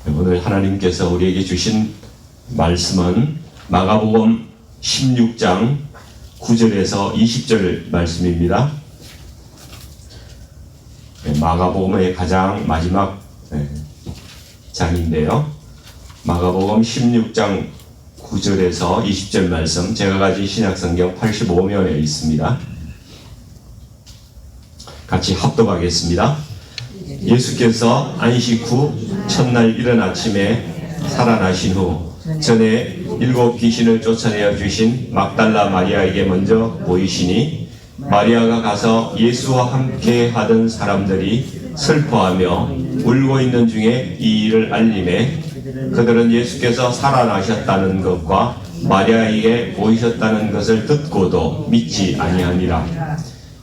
오늘 하나님께서 우리에게 주신 말씀은 마가복음 16장 9절에서 20절 말씀입니다. 마가복음의 가장 마지막 장인데요. 마가복음 16장 9절에서 20절 말씀, 제가 가진 신약성경 85면에 있습니다. 같이 합독하겠습니다. 예수께서 안식 후 첫날 이른 아침에 살아나신 후 전에 7 귀신을 쫓아내어 주신 막달라 마리아에게 먼저 보이시니, 마리아가 가서 예수와 함께 하던 사람들이 슬퍼하며 울고 있는 중에 이 일을 알림해 그들은 예수께서 살아나셨다는 것과 마리아에게 보이셨다는 것을 듣고도 믿지 아니하니라.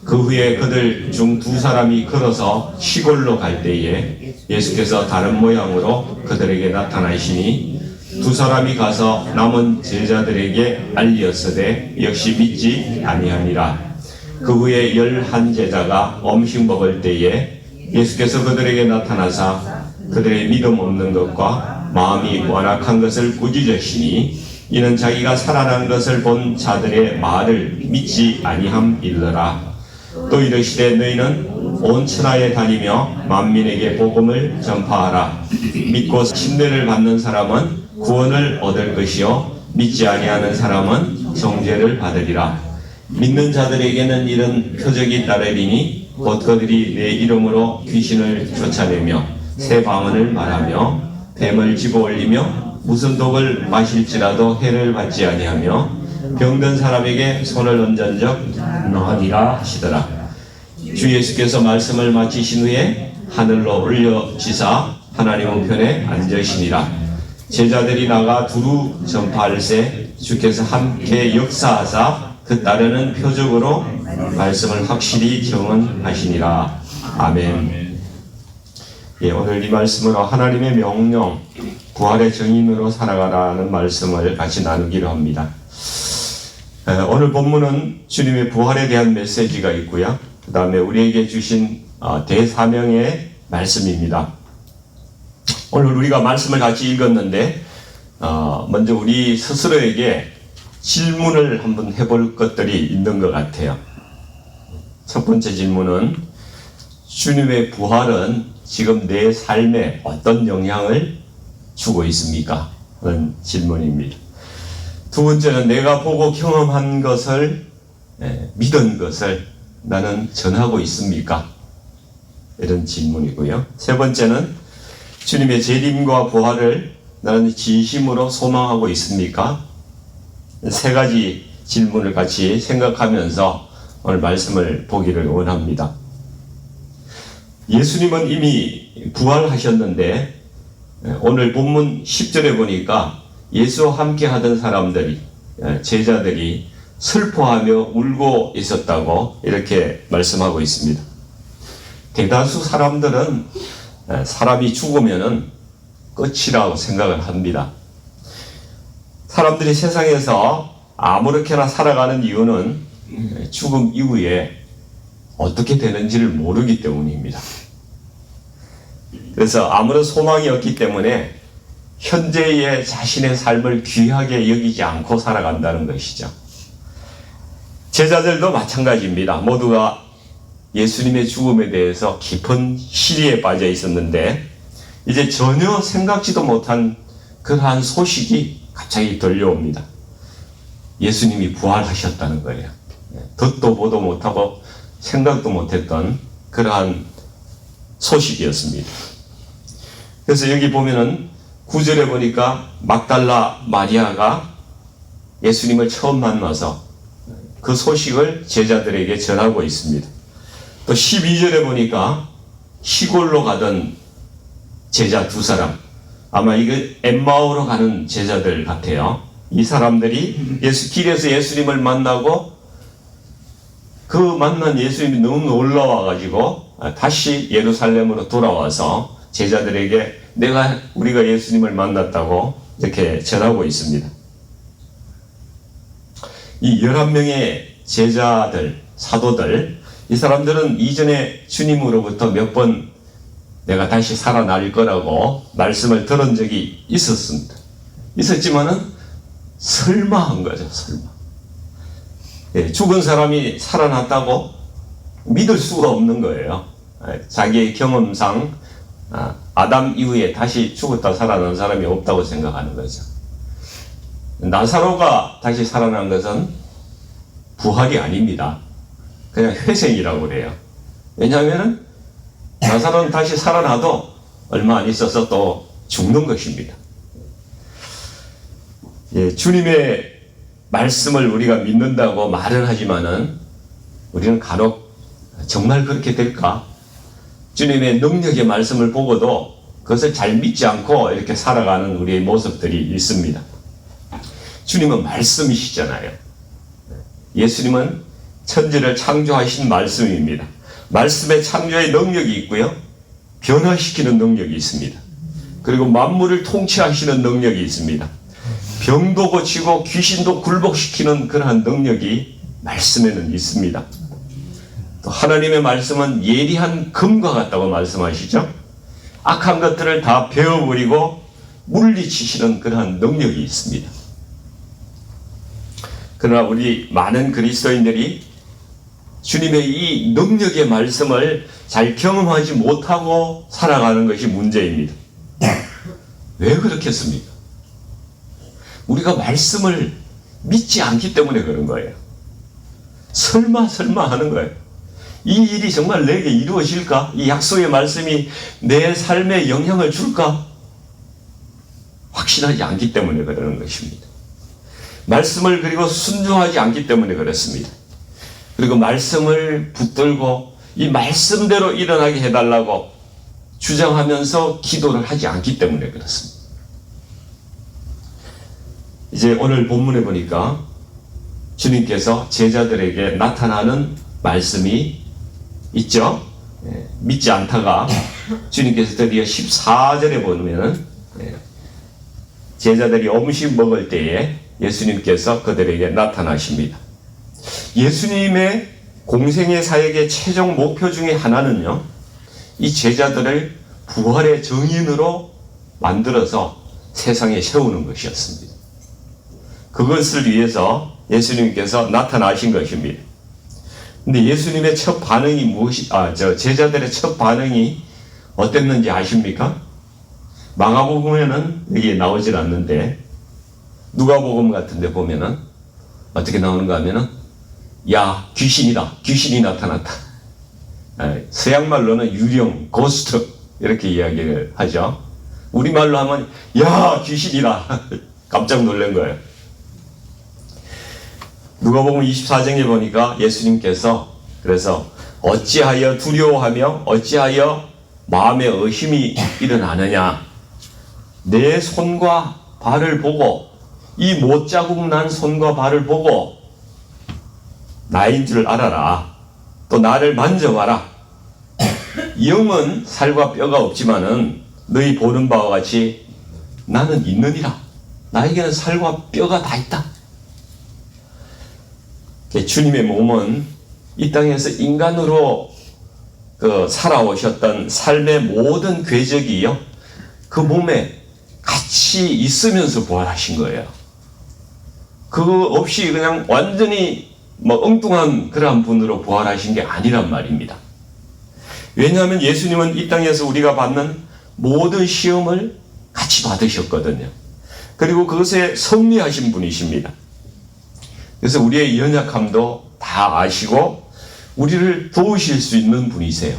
그 후에 그들 중 2사람이 걸어서 시골로 갈 때에 예수께서 다른 모양으로 그들에게 나타나시니 2사람이 가서 남은 제자들에게 알리었으되 역시 믿지 아니하니라. 그 후에 11 제자가 음식 먹을 때에 예수께서 그들에게 나타나사 그들의 믿음 없는 것과 마음이 완악한 것을 꾸짖으시니, 이는 자기가 살아난 것을 본 자들의 말을 믿지 아니함일러라. 또 이르시되 너희는 온 천하에 다니며 만민에게 복음을 전파하라. 믿고 침례를 받는 사람은 구원을 얻을 것이요 믿지 아니하는 사람은 정죄를 받으리라. 믿는 자들에게는 이런 표적이 따르리니 곧 그들이 내 이름으로 귀신을 쫓아내며 새 방언을 말하며 뱀을 집어올리며 무슨 독을 마실지라도 해를 받지 아니하며 병든 사람에게 손을 얹은 적 너하니라 하시더라. 주 예수께서 말씀을 마치신 후에 하늘로 올려지사 하나님 우편에 앉으시니라. 제자들이 나가 두루 전파할세 주께서 함께 역사하사 그 따르는 표적으로 말씀을 확실히 증언하시니라. 아멘. 오늘 이 말씀으로 하나님의 명령, 부활의 증인으로 살아가라는 말씀을 같이 나누기로 합니다. 오늘 본문은 주님의 부활에 대한 메시지가 있고요. 그 다음에 우리에게 주신 대사명의 말씀입니다. 오늘 우리가 말씀을 같이 읽었는데 먼저 우리 스스로에게 질문을 한번 해볼 것들이 있는 것 같아요. 첫 번째 질문은, 주님의 부활은 지금 내 삶에 어떤 영향을 주고 있습니까? 그런 질문입니다. 두 번째는, 내가 보고 경험한 것을, 믿은 것을 나는 전하고 있습니까? 이런 질문이고요. 세 번째는, 주님의 재림과 부활을 나는 진심으로 소망하고 있습니까? 세 가지 질문을 같이 생각하면서 오늘 말씀을 보기를 원합니다. 예수님은 이미 부활하셨는데 오늘 본문 10절에 보니까 예수와 함께 하던 사람들이, 제자들이 슬퍼하며 울고 있었다고 이렇게 말씀하고 있습니다. 대다수 사람들은 사람이 죽으면은 끝이라고 생각을 합니다. 사람들이 세상에서 아무렇게나 살아가는 이유는 죽음 이후에 어떻게 되는지를 모르기 때문입니다. 그래서 아무런 소망이 없기 때문에 현재의 자신의 삶을 귀하게 여기지 않고 살아간다는 것이죠. 제자들도 마찬가지입니다. 모두가 예수님의 죽음에 대해서 깊은 시리에 빠져 있었는데 이제 전혀 생각지도 못한 그러한 소식이 갑자기 들려옵니다. 예수님이 부활하셨다는 거예요. 듣도 보도 못하고 생각도 못했던 그러한 소식이었습니다. 그래서 여기 보면은 9절에 보니까 막달라 마리아가 예수님을 처음 만나서 그 소식을 제자들에게 전하고 있습니다. 또 12절에 보니까 시골로 가던 제자 2사람, 아마 이거 엠마오로 가는 제자들 같아요. 이 사람들이 길에서 예수님을 만나고 그 만난 예수님이 너무 놀라워가지고 다시 예루살렘으로 돌아와서 제자들에게 우리가 예수님을 만났다고 이렇게 전하고 있습니다. 이 11명의 제자들, 사도들, 이 사람들은 이전에 주님으로부터 몇 번 내가 다시 살아날 거라고 말씀을 들은 적이 있었습니다. 있었지만은 설마 한 거죠. 설마. 예, 죽은 사람이 살아났다고 믿을 수가 없는 거예요. 자기의 경험상 아담 이후에 다시 죽었다 살아난 사람이 없다고 생각하는 거죠. 나사로가 다시 살아난 것은 부활이 아닙니다. 그냥 회생이라고 그래요. 왜냐하면 나사로는 다시 살아나도 얼마 안 있어서 또 죽는 것입니다. 예, 주님의 말씀을 우리가 믿는다고 말은 하지만은 우리는 간혹 정말 그렇게 될까? 주님의 능력의 말씀을 보고도 그것을 잘 믿지 않고 이렇게 살아가는 우리의 모습들이 있습니다. 주님은 말씀이시잖아요. 예수님은 천지를 창조하신 말씀입니다. 말씀에 창조의 능력이 있고요. 변화시키는 능력이 있습니다. 그리고 만물을 통치하시는 능력이 있습니다. 병도 고치고 귀신도 굴복시키는 그러한 능력이 말씀에는 있습니다. 또 하나님의 말씀은 예리한 금과 같다고 말씀하시죠. 악한 것들을 다 베어버리고 물리치시는 그러한 능력이 있습니다. 그러나 우리 많은 그리스도인들이 주님의 이 능력의 말씀을 잘 경험하지 못하고 살아가는 것이 문제입니다. 왜 그렇겠습니까? 우리가 말씀을 믿지 않기 때문에 그런 거예요. 설마 하는 거예요. 이 일이 정말 내게 이루어질까? 이 약속의 말씀이 내 삶에 영향을 줄까? 확신하지 않기 때문에 그러는 것입니다. 말씀을 그리고 순종하지 않기 때문에 그렇습니다. 그리고 말씀을 붙들고 이 말씀대로 일어나게 해달라고 주장하면서 기도를 하지 않기 때문에 그렇습니다. 이제 오늘 본문에 보니까 주님께서 제자들에게 나타나는 말씀이 있죠. 믿지 않다가 주님께서 드디어 14절에 보면은 제자들이 음식 먹을 때에 예수님께서 그들에게 나타나십니다. 예수님의 공생의 사역의 최종 목표 중에 하나는요, 이 제자들을 부활의 정인으로 만들어서 세상에 세우는 것이었습니다. 그것을 위해서 예수님께서 나타나신 것입니다. 근데 예수님의 첫 반응이 제자들의 첫 반응이 어땠는지 아십니까? 마가복음에는 여기에 나오질 않는데, 누가복음 같은 데 보면은 어떻게 나오는가 하면은, 야, 귀신이다. 귀신이 나타났다. 서양말로는 유령, 고스트 이렇게 이야기를 하죠. 우리말로 하면 야, 귀신이다. 깜짝 놀란 거예요. 누가복음 24장에 보니까 예수님께서 그래서 어찌하여 두려워하며 어찌하여 마음에 의심이 일어나느냐. 내 손과 발을 보고 이 못자국 난 손과 발을 보고 나인 줄 알아라. 또 나를 만져봐라. 영은 살과 뼈가 없지만은 너희 보는 바와 같이 나는 있느니라. 나에게는 살과 뼈가 다 있다. 주님의 몸은 이 땅에서 인간으로 살아오셨던 삶의 모든 궤적이요, 그 몸에 같이 있으면서 부활하신 거예요. 그거 없이 그냥 완전히 엉뚱한 그러한 분으로 부활하신 게 아니란 말입니다. 왜냐하면 예수님은 이 땅에서 우리가 받는 모든 시험을 같이 받으셨거든요. 그리고 그것에 승리하신 분이십니다. 그래서 우리의 연약함도 다 아시고 우리를 도우실 수 있는 분이세요.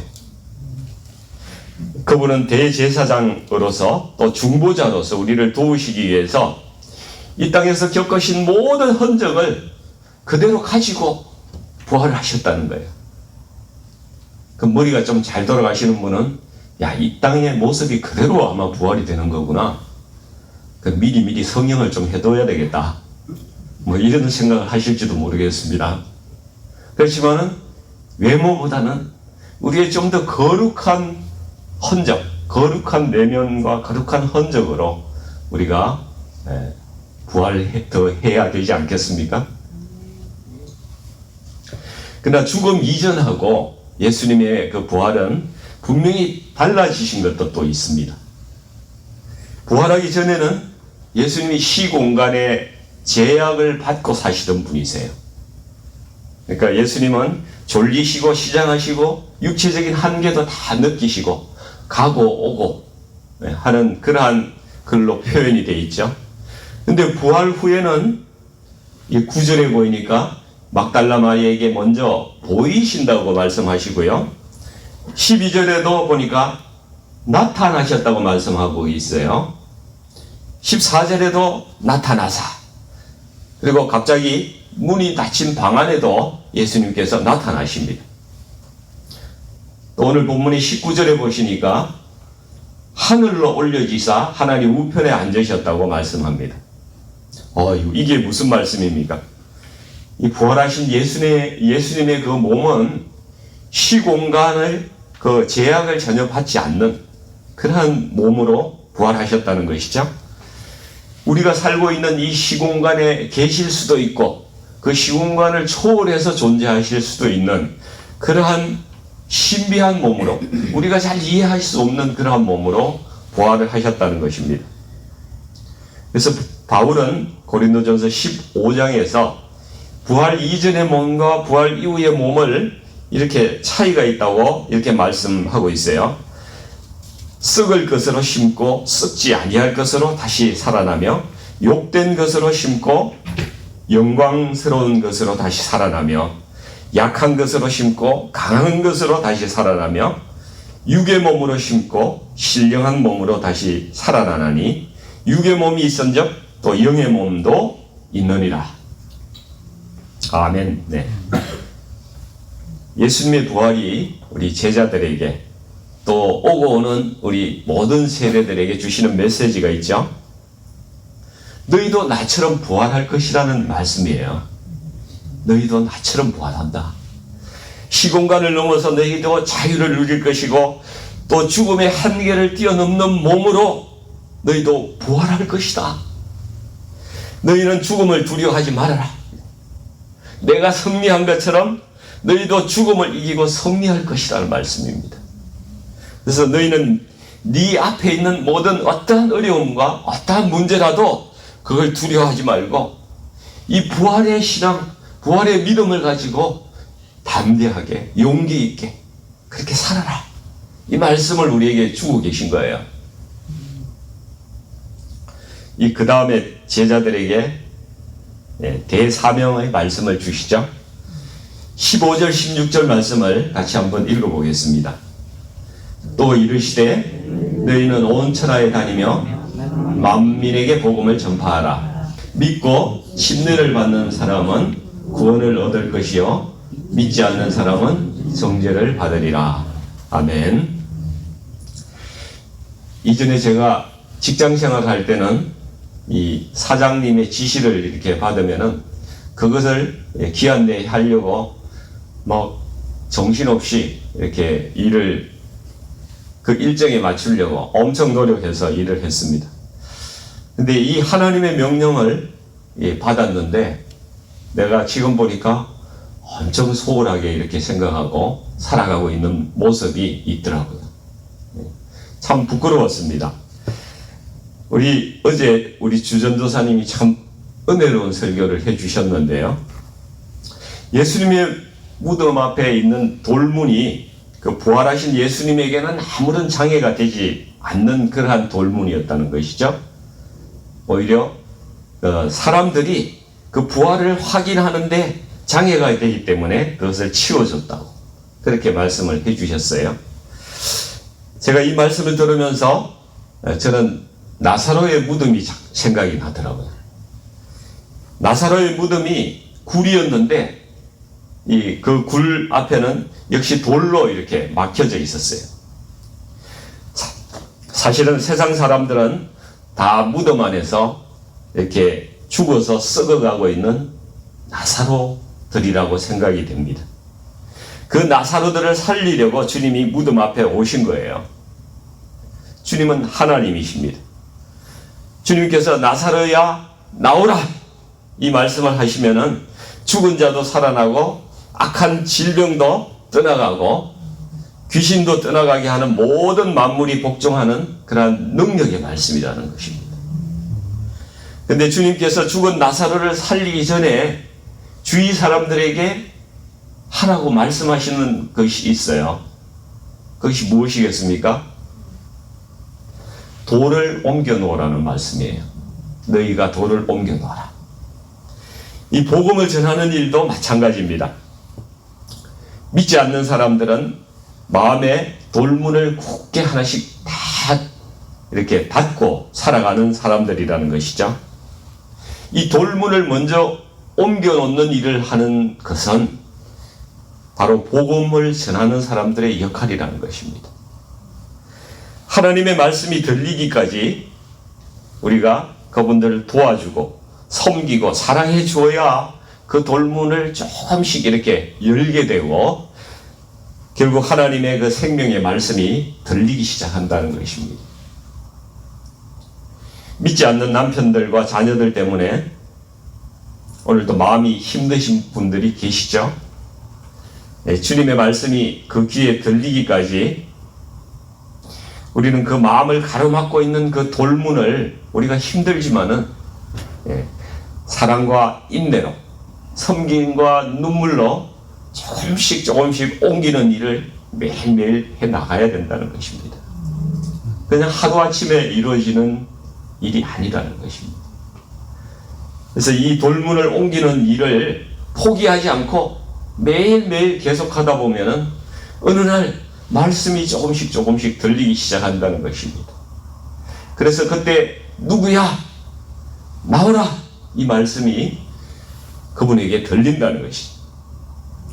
그분은 대제사장으로서 또 중보자로서 우리를 도우시기 위해서 이 땅에서 겪으신 모든 흔적을 그대로 가지고 부활을 하셨다는 거예요. 그 머리가 좀 잘 돌아가시는 분은 야, 이 땅의 모습이 그대로 아마 부활이 되는 거구나. 그 미리 성형을 좀 해둬야 되겠다. 이런 생각을 하실지도 모르겠습니다. 그렇지만은 외모보다는 우리의 좀 더 거룩한 흔적, 거룩한 내면과 거룩한 흔적으로 우리가 부활을 더 해야 되지 않겠습니까? 그러나 죽음 이전하고 예수님의 그 부활은 분명히 달라지신 것도 또 있습니다. 부활하기 전에는 예수님이 시공간에 제약을 받고 사시던 분이세요. 그러니까 예수님은 졸리시고 시장하시고 육체적인 한계도 다 느끼시고 가고 오고 하는 그러한 글로 표현이 되어 있죠. 근데 부활 후에는 이 9절에 보이니까 막달라 마리아에게 먼저 보이신다고 말씀하시고요. 12절에도 보니까 나타나셨다고 말씀하고 있어요. 14절에도 나타나사, 그리고 갑자기 문이 닫힌 방 안에도 예수님께서 나타나십니다. 또 오늘 본문의 19절에 보시니까 하늘로 올려지사 하나님 우편에 앉으셨다고 말씀합니다. 이게 무슨 말씀입니까? 이 부활하신 예수님의 그 몸은 시공간을 그 제약을 전혀 받지 않는 그러한 몸으로 부활하셨다는 것이죠. 우리가 살고 있는 이 시공간에 계실 수도 있고 그 시공간을 초월해서 존재하실 수도 있는 그러한 신비한 몸으로, 우리가 잘 이해할 수 없는 그러한 몸으로 부활을 하셨다는 것입니다. 그래서 바울은 고린도전서 15장에서 부활 이전의 몸과 부활 이후의 몸을 이렇게 차이가 있다고 이렇게 말씀하고 있어요. 썩을 것으로 심고 썩지 아니할 것으로 다시 살아나며, 욕된 것으로 심고 영광스러운 것으로 다시 살아나며, 약한 것으로 심고 강한 것으로 다시 살아나며, 육의 몸으로 심고 신령한 몸으로 다시 살아나나니 육의 몸이 있은즉 또 영의 몸도 있느니라. 아멘. 네. 예수님의 부활이 우리 제자들에게 또 오고 오는 우리 모든 세대들에게 주시는 메시지가 있죠. 너희도 나처럼 부활할 것이라는 말씀이에요. 너희도 나처럼 부활한다. 시공간을 넘어서 너희도 자유를 누릴 것이고 또 죽음의 한계를 뛰어넘는 몸으로 너희도 부활할 것이다. 너희는 죽음을 두려워하지 말아라. 내가 승리한 것처럼 너희도 죽음을 이기고 승리할 것이라는 말씀입니다. 그래서 너희는 네 앞에 있는 모든 어떠한 어려움과 어떠한 문제라도 그걸 두려워하지 말고 이 부활의 신앙, 부활의 믿음을 가지고 담대하게 용기 있게 그렇게 살아라. 이 말씀을 우리에게 주고 계신 거예요. 그 다음에 제자들에게 대사명의 말씀을 주시죠. 15절 16절 말씀을 같이 한번 읽어보겠습니다. 또 이르시되 너희는 온 천하에 다니며 만민에게 복음을 전파하라. 믿고 침례를 받는 사람은 구원을 얻을 것이요 믿지 않는 사람은 정죄를 받으리라. 아멘. 이전에 제가 직장생활 할 때는 이 사장님의 지시를 이렇게 받으면은 그것을 기한 내에 하려고 뭐 정신없이 이렇게 일을 그 일정에 맞추려고 엄청 노력해서 일을 했습니다. 근데 이 하나님의 명령을 받았는데 내가 지금 보니까 엄청 소홀하게 이렇게 생각하고 살아가고 있는 모습이 있더라고요. 참 부끄러웠습니다. 어제 우리 주전도사님이 참 은혜로운 설교를 해주셨는데요. 예수님의 무덤 앞에 있는 돌문이 그 부활하신 예수님에게는 아무런 장애가 되지 않는 그러한 돌문이었다는 것이죠. 오히려 사람들이 그 부활을 확인하는데 장애가 되기 때문에 그것을 치워줬다고 그렇게 말씀을 해주셨어요. 제가 이 말씀을 들으면서 저는 나사로의 무덤이 생각이 나더라고요. 나사로의 무덤이 굴이었는데 그 굴 앞에는 역시 돌로 이렇게 막혀져 있었어요. 사실은 세상 사람들은 다 무덤 안에서 이렇게 죽어서 썩어가고 있는 나사로들이라고 생각이 됩니다. 그 나사로들을 살리려고 주님이 무덤 앞에 오신 거예요. 주님은 하나님이십니다. 주님께서 나사로야 나오라 이 말씀을 하시면은 죽은 자도 살아나고 악한 질병도 떠나가고 귀신도 떠나가게 하는 모든 만물이 복종하는 그러한 능력의 말씀이라는 것입니다. 그런데 주님께서 죽은 나사로를 살리기 전에 주위 사람들에게 하라고 말씀하시는 것이 있어요. 그것이 무엇이겠습니까? 돌을 옮겨 놓으라는 말씀이에요. 너희가 돌을 옮겨 놓아라. 이 복음을 전하는 일도 마찬가지입니다. 믿지 않는 사람들은 마음에 돌문을 굳게 하나씩 다 이렇게 닫고 살아가는 사람들이라는 것이죠. 이 돌문을 먼저 옮겨 놓는 일을 하는 것은 바로 복음을 전하는 사람들의 역할이라는 것입니다. 하나님의 말씀이 들리기까지 우리가 그분들을 도와주고 섬기고 사랑해 주어야 그 돌문을 조금씩 이렇게 열게 되고 결국 하나님의 그 생명의 말씀이 들리기 시작한다는 것입니다. 믿지 않는 남편들과 자녀들 때문에 오늘도 마음이 힘드신 분들이 계시죠? 주님의 말씀이 그 귀에 들리기까지 우리는 그 마음을 가로막고 있는 그 돌문을 우리가 힘들지만은 사랑과 인내로 섬김과 눈물로 조금씩 옮기는 일을 매일매일 해 나가야 된다는 것입니다. 그냥 하루아침에 이루어지는 일이 아니라는 것입니다. 그래서 이 돌문을 옮기는 일을 포기하지 않고 매일매일 계속하다 보면은 어느 날 말씀이 조금씩 들리기 시작한다는 것입니다. 그래서 그때 누구야? 나오라! 이 말씀이 그분에게 들린다는 것이죠.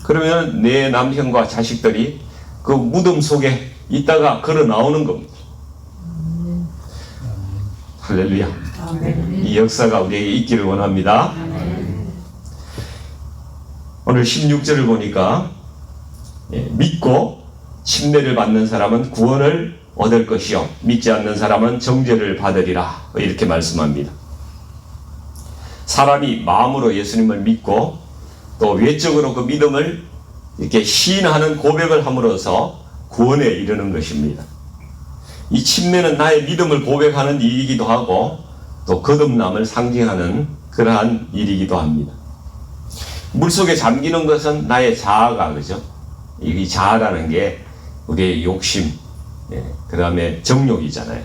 그러면 내 남편과 자식들이 그 무덤 속에 있다가 걸어 나오는 겁니다. 할렐루야. 이 역사가 우리에게 있기를 원합니다. 오늘 16절을 보니까 믿고 침례를 받는 사람은 구원을 얻을 것이요 믿지 않는 사람은 정죄를 받으리라 이렇게 말씀합니다. 사람이 마음으로 예수님을 믿고 또 외적으로 그 믿음을 이렇게 시인하는 고백을 함으로써 구원에 이르는 것입니다. 이 침례는 나의 믿음을 고백하는 일이기도 하고 또 거듭남을 상징하는 그러한 일이기도 합니다. 물속에 잠기는 것은 나의 자아가, 그죠? 이 자아라는 게 우리의 욕심, 그 다음에 정욕이잖아요.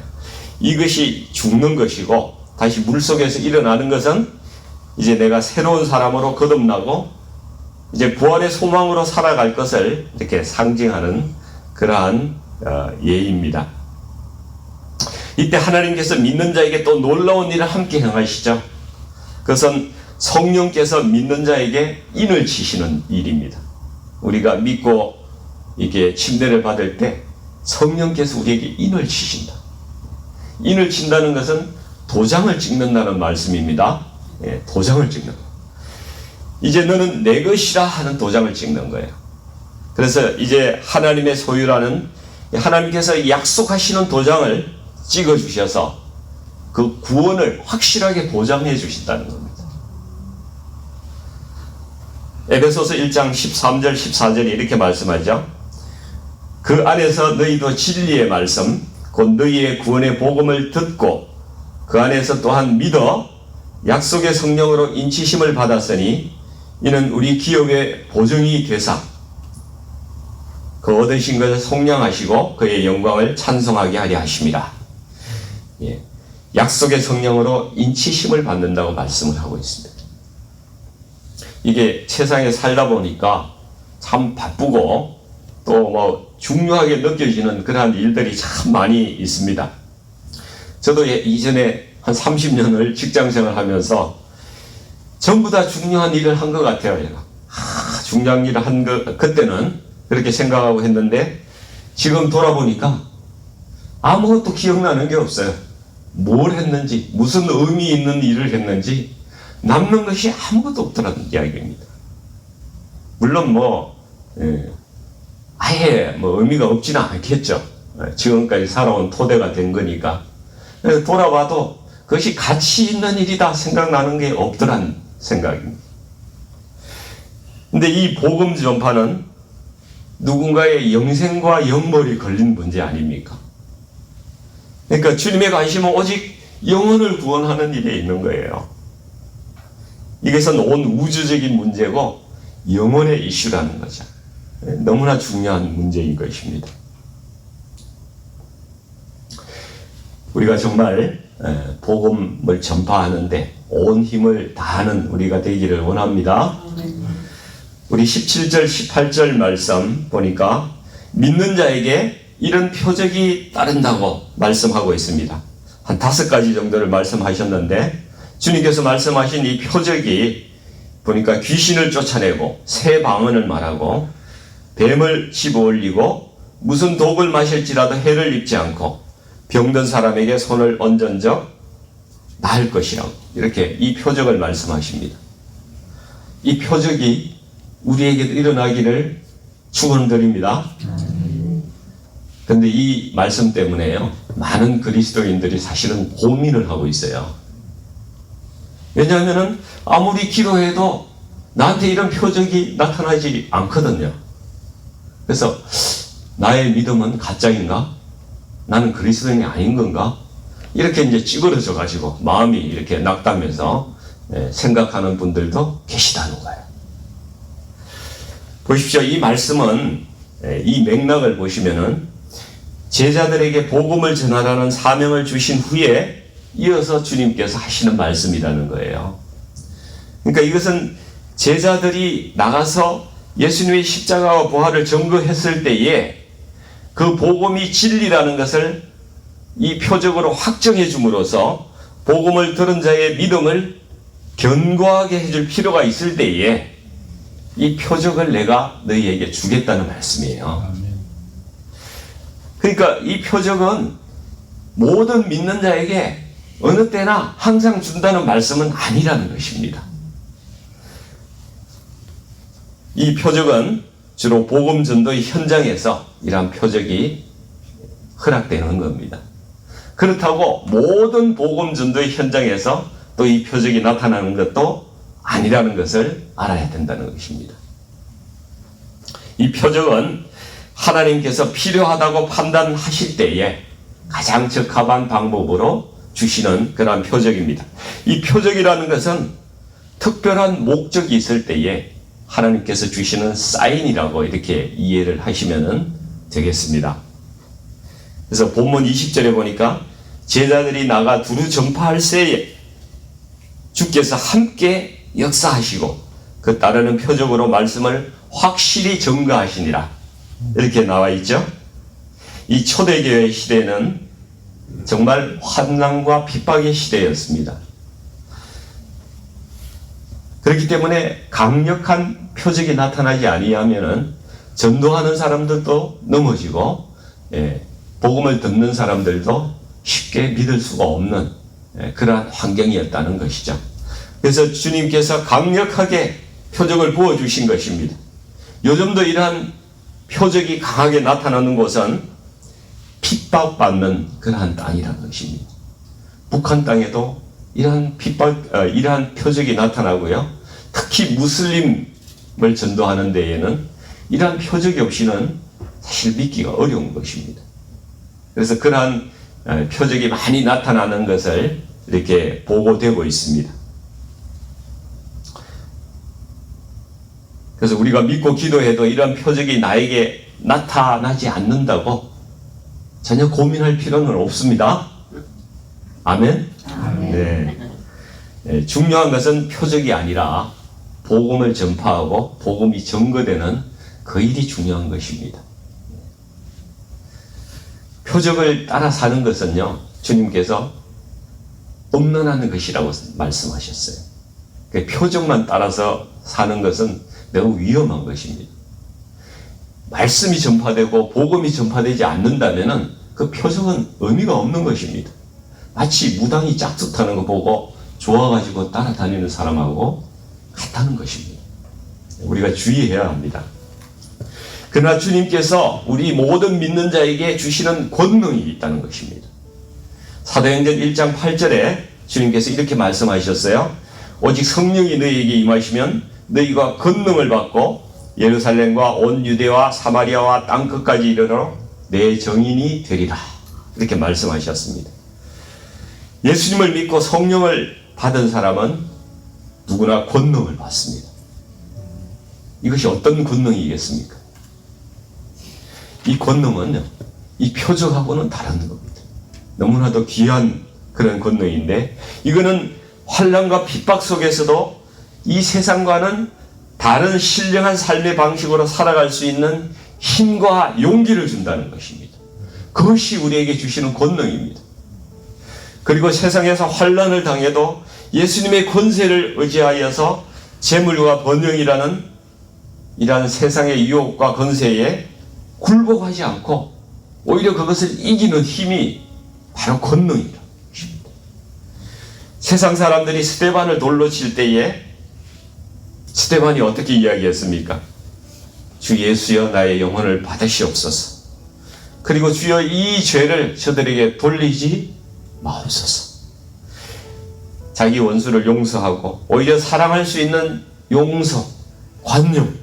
이것이 죽는 것이고 다시 물속에서 일어나는 것은 이제 내가 새로운 사람으로 거듭나고 이제 부활의 소망으로 살아갈 것을 이렇게 상징하는 그러한 예입니다. 이때 하나님께서 믿는 자에게 또 놀라운 일을 함께 행하시죠. 그것은 성령께서 믿는 자에게 인을 치시는 일입니다. 우리가 믿고 이게 침례를 받을 때 성령께서 우리에게 인을 치신다. 인을 친다는 것은 도장을 찍는다는 말씀입니다. 도장을 찍는 거. 이제 너는 내 것이라 하는 도장을 찍는 거예요. 그래서 이제 하나님의 소유라는 하나님께서 약속하시는 도장을 찍어 주셔서 그 구원을 확실하게 보장해 주신다는 겁니다. 에베소서 1장 13절 14절이 이렇게 말씀하죠. 그 안에서 너희도 진리의 말씀 곧 너희의 구원의 복음을 듣고 그 안에서 또한 믿어 약속의 성령으로 인치심을 받았으니 이는 우리 기업의 보증이 되사 그 얻으신 것을 속량하시고 그의 영광을 찬송하게 하려 하심이라. 약속의 성령으로 인치심을 받는다고 말씀을 하고 있습니다. 이게 세상에 살다 보니까 참 바쁘고 또 뭐 중요하게 느껴지는 그러한 일들이 참 많이 있습니다. 저도 이전에 한 30년을 직장생활 하면서 전부 다 중요한 일을 한 것 같아요. 제가. 중요한 일을 한 것, 그때는 그렇게 생각하고 했는데 지금 돌아보니까 아무것도 기억나는 게 없어요. 뭘 했는지, 무슨 의미 있는 일을 했는지 남는 것이 아무것도 없더라는 이야기입니다. 물론 아예 의미가 없지는 않겠죠. 지금까지 살아온 토대가 된 거니까. 돌아봐도 그것이 가치 있는 일이다 생각나는 게 없더란 생각입니다. 근데 이 복음 전파는 누군가의 영생과 영벌이 걸린 문제 아닙니까? 그러니까 주님의 관심은 오직 영혼을 구원하는 일에 있는 거예요. 이것은 온 우주적인 문제고 영혼의 이슈라는 거죠. 너무나 중요한 문제인 것입니다. 우리가 정말 복음을 전파하는데 온 힘을 다하는 우리가 되기를 원합니다. 우리 17절, 18절 말씀 보니까 믿는 자에게 이런 표적이 따른다고 말씀하고 있습니다. 한 5가지 정도를 말씀하셨는데 주님께서 말씀하신 이 표적이 보니까 귀신을 쫓아내고 새 방언을 말하고 뱀을 집어올리고 무슨 독을 마실지라도 해를 입지 않고 병든 사람에게 손을 얹은 적 나을 것이라고 이렇게 이 표적을 말씀하십니다. 이 표적이 우리에게도 일어나기를 축원드립니다. 그런데 이 말씀 때문에요, 많은 그리스도인들이 사실은 고민을 하고 있어요. 왜냐하면 아무리 기도해도 나한테 이런 표적이 나타나지 않거든요. 그래서 나의 믿음은 가짜인가? 나는 그리스도인이 아닌 건가? 이렇게 이제 찌그러져 가지고 마음이 이렇게 낙담해서 생각하는 분들도 계시다는 거예요. 보십시오. 이 말씀은 이 맥락을 보시면은 제자들에게 복음을 전하라는 사명을 주신 후에 이어서 주님께서 하시는 말씀이라는 거예요. 그러니까 이것은 제자들이 나가서 예수님의 십자가와 부활을 증거했을 때에 그 복음이 진리라는 것을 이 표적으로 확정해 줌으로써 복음을 들은 자의 믿음을 견고하게 해줄 필요가 있을 때에 이 표적을 내가 너희에게 주겠다는 말씀이에요. 그러니까 이 표적은 모든 믿는 자에게 어느 때나 항상 준다는 말씀은 아니라는 것입니다. 이 표적은 주로 복음 전도의 현장에서 이러한 표적이 허락되는 겁니다. 그렇다고 모든 복음 전도의 현장에서 또 이 표적이 나타나는 것도 아니라는 것을 알아야 된다는 것입니다. 이 표적은 하나님께서 필요하다고 판단하실 때에 가장 적합한 방법으로 주시는 그러한 표적입니다. 이 표적이라는 것은 특별한 목적이 있을 때에 하나님께서 주시는 사인이라고 이렇게 이해를 하시면 되겠습니다. 그래서 본문 20절에 보니까 제자들이 나가 두루 전파할 새에 주께서 함께 역사하시고 그 따르는 표적으로 말씀을 확실히 증거하시니라 이렇게 나와 있죠. 이 초대교회 시대는 정말 환난과 핍박의 시대였습니다. 그렇기 때문에 강력한 표적이 나타나지 아니하면은 전도하는 사람들도 넘어지고 복음을 듣는 사람들도 쉽게 믿을 수가 없는 그러한 환경이었다는 것이죠. 그래서 주님께서 강력하게 표적을 부어주신 것입니다. 요즘도 이러한 표적이 강하게 나타나는 곳은 핍박받는 그러한 땅이라는 것입니다. 북한 땅에도 이러한 이러한 표적이 나타나고요. 특히 무슬림을 전도하는 데에는 이러한 표적이 없이는 사실 믿기가 어려운 것입니다. 그래서 그러한 표적이 많이 나타나는 것을 이렇게 보고되고 있습니다. 그래서 우리가 믿고 기도해도 이런 표적이 나에게 나타나지 않는다고 전혀 고민할 필요는 없습니다. 아멘? 네. 중요한 것은 표적이 아니라 복음을 전파하고 복음이 증거되는 그 일이 중요한 것입니다. 표적을 따라 사는 것은요, 주님께서 엄론하는 것이라고 말씀하셨어요. 표적만 따라서 사는 것은 매우 위험한 것입니다. 말씀이 전파되고 복음이 전파되지 않는다면 그 표적은 의미가 없는 것입니다. 마치 무당이 짝짓하는 거 보고 좋아가지고 따라다니는 사람하고 같다는 것입니다. 우리가 주의해야 합니다. 그러나 주님께서 우리 모든 믿는 자에게 주시는 권능이 있다는 것입니다. 사도행전 1장 8절에 주님께서 이렇게 말씀하셨어요. 오직 성령이 너희에게 임하시면 너희가 권능을 받고 예루살렘과 온 유대와 사마리아와 땅끝까지 이르러 내 정인이 되리라. 이렇게 말씀하셨습니다. 예수님을 믿고 성령을 받은 사람은 누구나 권능을 받습니다. 이것이 어떤 권능이겠습니까? 이 권능은 이 표적하고는 다른 겁니다. 너무나도 귀한 그런 권능인데, 이거는 환난과 핍박 속에서도 이 세상과는 다른 신령한 삶의 방식으로 살아갈 수 있는 힘과 용기를 준다는 것입니다. 그것이 우리에게 주시는 권능입니다. 그리고 세상에서 환난을 당해도 예수님의 권세를 의지하여서 재물과 번영이라는 이러한 세상의 유혹과 권세에 굴복하지 않고 오히려 그것을 이기는 힘이 바로 권능이라는 것입니다. 세상 사람들이 스데반을 돌로 칠 때에 스데반이 어떻게 이야기했습니까? 주 예수여 나의 영혼을 받으시옵소서. 그리고 주여 이 죄를 저들에게 돌리지 마옵소서. 자기 원수를 용서하고 오히려 사랑할 수 있는 용서, 관용,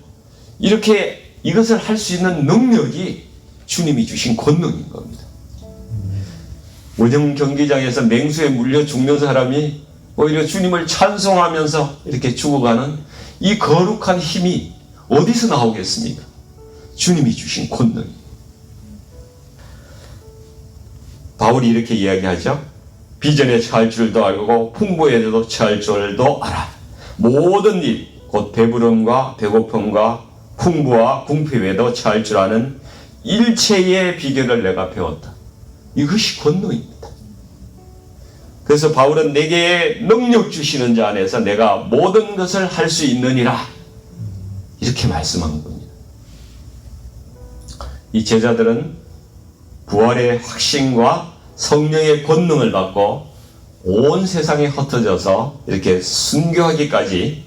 이렇게 이것을 할 수 있는 능력이 주님이 주신 권능인 겁니다. 원형 경기장에서 맹수에 물려 죽는 사람이 오히려 주님을 찬송하면서 이렇게 죽어가는 이 거룩한 힘이 어디서 나오겠습니까? 주님이 주신 권능입니다. 바울이 이렇게 이야기하죠. 비전에 처할 줄도 알고 풍부에도 처할 줄도 알아. 모든 일, 곧 배부름과 배고픔과 풍부와 궁핍에도 처할 줄 아는 일체의 비결을 내가 배웠다. 이것이 권능입니다. 그래서 바울은 내게 능력 주시는 자 안에서 내가 모든 것을 할 수 있느니라, 이렇게 말씀한 겁니다. 이 제자들은 부활의 확신과 성령의 권능을 받고 온 세상에 흩어져서 이렇게 순교하기까지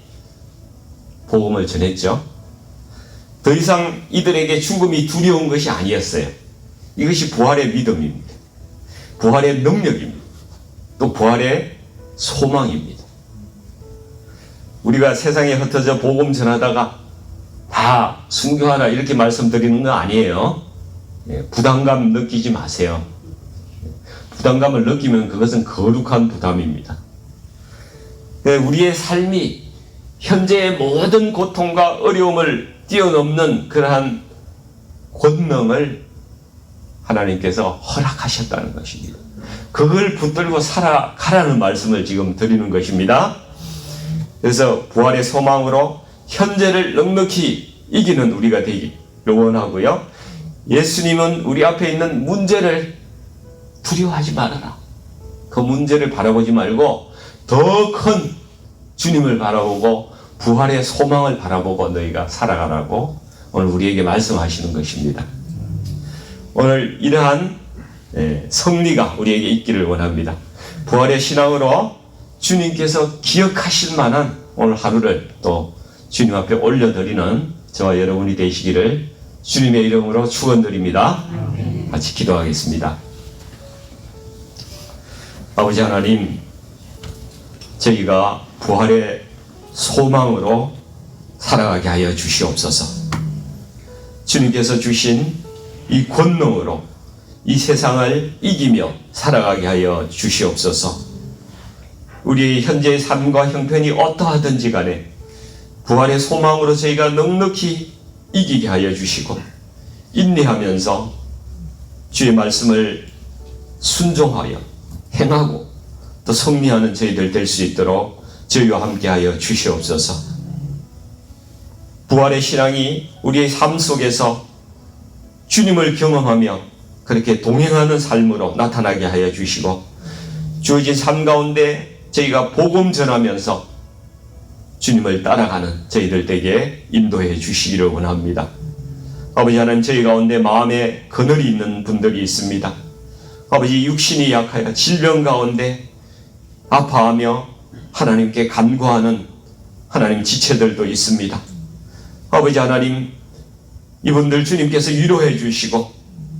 복음을 전했죠. 더 이상 이들에게 죽음이 두려운 것이 아니었어요. 이것이 부활의 믿음입니다. 부활의 능력입니다. 또 부활의 소망입니다. 우리가 세상에 흩어져 복음 전하다가 다 순교하라 이렇게 말씀드리는 거 아니에요. 부담감 느끼지 마세요. 부담감을 느끼면 그것은 거룩한 부담입니다. 우리의 삶이 현재의 모든 고통과 어려움을 뛰어넘는 그러한 권능을 하나님께서 허락하셨다는 것입니다. 그걸 붙들고 살아가라는 말씀을 지금 드리는 것입니다. 그래서 부활의 소망으로 현재를 넉넉히 이기는 우리가 되기를 원하고요. 예수님은 우리 앞에 있는 문제를 두려워하지 말아라. 그 문제를 바라보지 말고 더 큰 주님을 바라보고 부활의 소망을 바라보고 너희가 살아가라고 오늘 우리에게 말씀하시는 것입니다. 오늘 이러한 성리가 우리에게 있기를 원합니다. 부활의 신앙으로 주님께서 기억하실 만한 오늘 하루를 또 주님 앞에 올려드리는 저와 여러분이 되시기를 주님의 이름으로 축원드립니다. 같이 기도하겠습니다. 아버지 하나님, 저희가 부활의 소망으로 살아가게 하여 주시옵소서. 주님께서 주신 이 권능으로 이 세상을 이기며 살아가게 하여 주시옵소서. 우리의 현재의 삶과 형편이 어떠하든지 간에 부활의 소망으로 저희가 넉넉히 이기게 하여 주시고 인내하면서 주의 말씀을 순종하여 행하고 또 승리하는 저희들 될 수 있도록 저희와 함께하여 주시옵소서. 부활의 신앙이 우리의 삶 속에서 주님을 경험하며 그렇게 동행하는 삶으로 나타나게 하여 주시고 주어진 삶 가운데 저희가 복음 전하면서 주님을 따라가는 저희들 되게 인도해 주시기를 원합니다. 아버지 하나님, 저희 가운데 마음에 그늘이 있는 분들이 있습니다. 아버지, 육신이 약하여 질병 가운데 아파하며 하나님께 간구하는 하나님 지체들도 있습니다. 아버지 하나님, 이분들 주님께서 위로해 주시고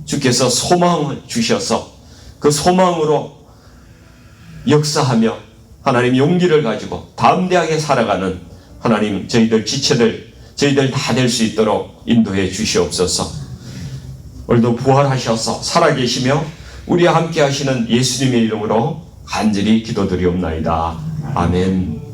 주께서 소망을 주셔서 그 소망으로 역사하며 하나님 용기를 가지고 담대하게 살아가는 하나님 저희들 지체들 저희들 다 될 수 있도록 인도해 주시옵소서. 오늘도 부활하셔서 살아계시며 우리와 함께 하시는 예수님의 이름으로 간절히 기도드리옵나이다. 아멘.